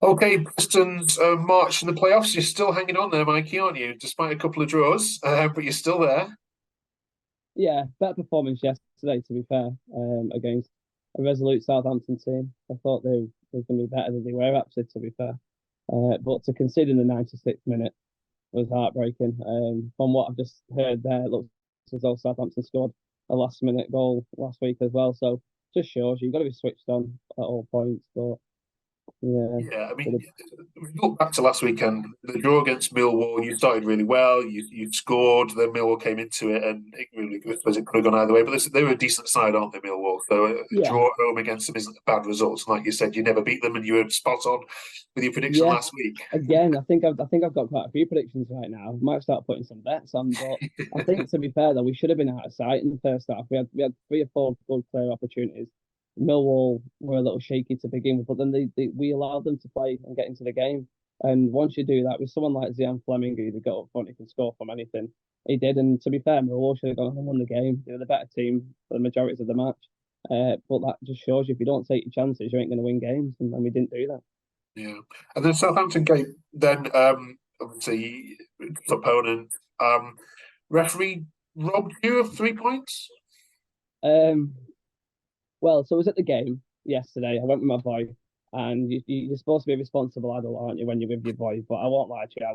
Okay, Preston's march in the playoffs. You're still hanging on there, Mikey, aren't you? Despite a couple of draws, but you're still there. Yeah, better performance yesterday, to be fair, against a resolute Southampton team. I thought they were going to be better than they were, actually, to be fair. But to concede in the 96th minute was heartbreaking. From what I've just heard there, it looks as though Southampton scored a last minute goal last week as well. So just shows you've got to be switched on at all points. But yeah, Yeah, I bit mean, of- look back to last weekend, the draw against Millwall. You started really well. You scored. Then Millwall came into it, and it really I suppose it could have gone either way. But they were a decent side, aren't they, Millwall? So a yeah, draw at home against them isn't a bad result. And like you said, you never beat them, and you were spot on with your prediction yeah. last week. Again, I think I've got quite a few predictions right now. Might start putting some bets on, but I think to be fair though, we should have been out of sight in the first half. We had three or four good clear opportunities. Millwall were a little shaky to begin with, but then we allowed them to play and get into the game. And once you do that with someone like Zian Fleming, who they got up front, he can score from anything. He did, and to be fair, Millwall should have gone and won the game. They were the better team for the majority of the match. But that just shows you if you don't take your chances, you ain't going to win games, and we didn't do that. Yeah, and then Southampton game. Then obviously opponent. Referee robbed you of 3 points. Um, Well, so I was at the game yesterday. I went with my boy, and you're supposed to be a responsible adult, aren't you, when you're with your boys? But I won't lie to you,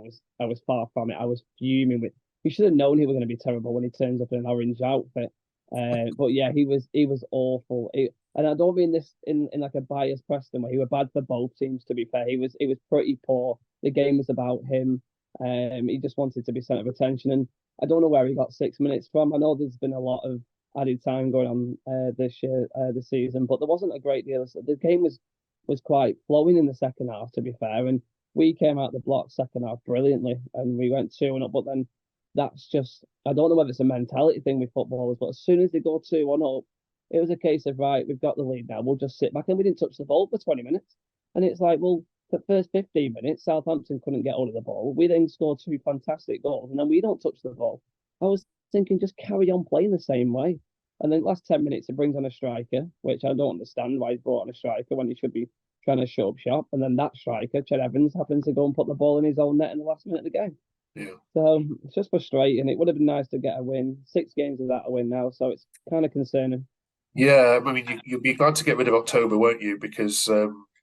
I was far from it. I was fuming with. We should have known he was going to be terrible when he turns up in an orange outfit. But yeah, he was awful. And I don't mean this in like a biased Preston way. He was bad for both teams. To be fair, he was pretty poor. The game was about him. He just wanted to be centre of attention, and I don't know where he got 6 minutes from. I know there's been a lot of added time going on this year, this season, but there wasn't a great deal. The game was quite flowing in the second half, to be fair, and we came out the block second half brilliantly, and we went 2-1 up. But then that's just I don't know whether it's a mentality thing with footballers, but as soon as they go 2-1 up, it was a case of right, we've got the lead now, we'll just sit back, and we didn't touch the ball for 20 minutes, and it's like, well. The first 15 minutes, Southampton couldn't get hold of the ball. We then scored two fantastic goals, and then we don't touch the ball. I was thinking just carry on playing the same way. And then last 10 minutes, it brings on a striker, which I don't understand why he's brought on a striker when he should be trying to shut up shop. And then that striker, Ched Evans, happens to go and put the ball in his own net in the last minute of the game. Yeah. So it's just frustrating. It would have been nice to get a win. 6 games without a win now, so it's kind of concerning. Yeah, I mean, you'll be glad to get rid of October, won't you? Because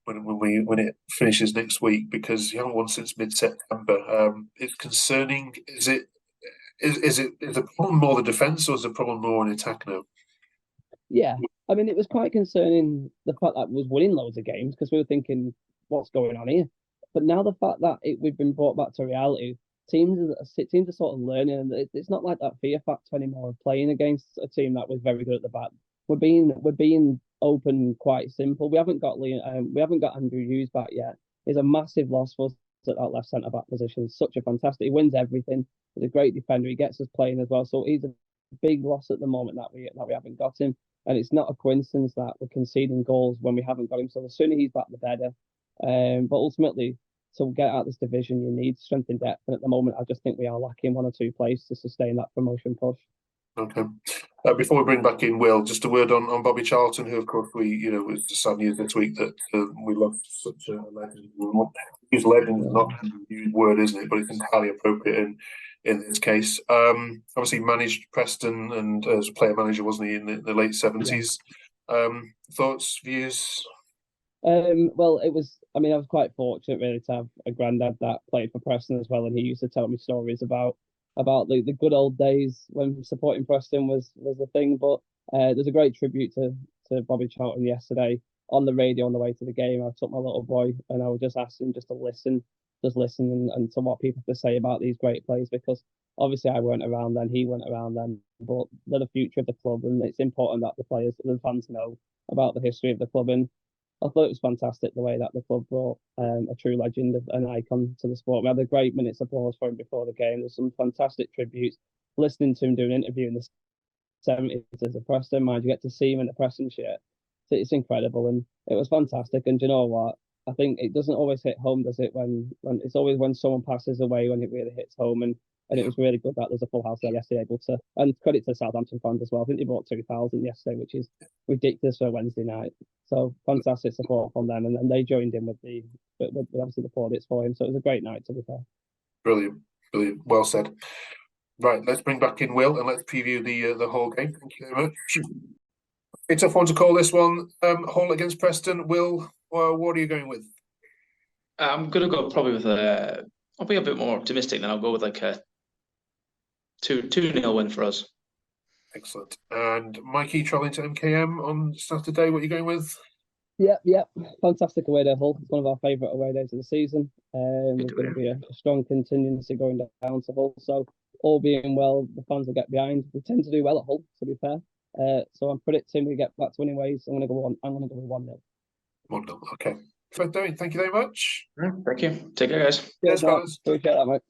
when it finishes next week, because you haven't won since mid-September. It's concerning. Is the problem more the defence or is the problem more in attack now? Yeah, I mean, it was quite concerning the fact that we was winning loads of games because we were thinking, what's going on here? But now the fact that we've been brought back to reality, teams are sort of learning, and it's not like that fear factor anymore of playing against a team that was very good at the back. We're being open, quite simple. We haven't got Andrew Hughes back yet. It's a massive loss for us at that left centre back position. Such a fantastic. He wins everything. He's a great defender. He gets us playing as well. So he's a big loss at the moment that we haven't got him. And it's not a coincidence that we're conceding goals when we haven't got him. So the sooner he's back, the better. But ultimately, to get out of this division, you need strength and depth. And at the moment, I just think we are lacking one or two players to sustain that promotion push. Okay. Before we bring back in Will, just a word on Bobby Charlton, who of course was the sad news this week that we lost such a legend. Use legend is Yeah. not a used word, isn't it? But it's entirely appropriate in this case. Obviously managed Preston and as a player manager, wasn't he, in the late Yeah. seventies? Thoughts, views? Well, it was. I mean, I was quite fortunate really to have a granddad that played for Preston as well, and he used to tell me stories about the good old days when supporting Preston was the thing. But there's a great tribute to Bobby Charlton yesterday on the radio on the way to the game. I took my little boy and I would just ask him just to listen, and to what people have to say about these great players because obviously I weren't around then, he went around then, but they're the future of the club, and it's important that the players, the fans know about the history of the club. And I thought it was fantastic the way that the club brought a true legend, an icon to the sport. We had a great minute's applause for him before the game. There's some fantastic tributes. Listening to him do an interview in the 70s as a Preston, mind you get to see him in a Preston shirt. It's incredible, and it was fantastic. And do you know what? I think it doesn't always hit home, does it? When it's always when someone passes away when it really hits home. And And it was really good that there's a full house there yesterday, able to, and credit to Southampton fans as well. I think they brought 2,000 yesterday, which is ridiculous for a Wednesday night. So fantastic support from them, and they joined in with obviously the plaudits for him. So it was a great night, to be fair. Brilliant, brilliant. Well said. Right, let's bring back in Will and let's preview the whole game. Thank you very much. It's a tough one to call this one. Hull against Preston. Will, what are you going with? I'm gonna go probably with I'll be a bit more optimistic, then I'll go with like a 2-0 win for us. Excellent. And Micky travelling to MKM on Saturday. What are you going with? Yep. Fantastic away day, Hull. It's one of our favourite away days of the season. There's going to be a strong contingency going down to Hull. So all being well, the fans will get behind. We tend to do well at Hull, to be fair. So I'm predicting we get back to winning ways. I'm going to go with 1-0. 1-0. Okay. Thank you very much. Thank you. Take care, guys. Cheers, fellas. Appreciate that, mate.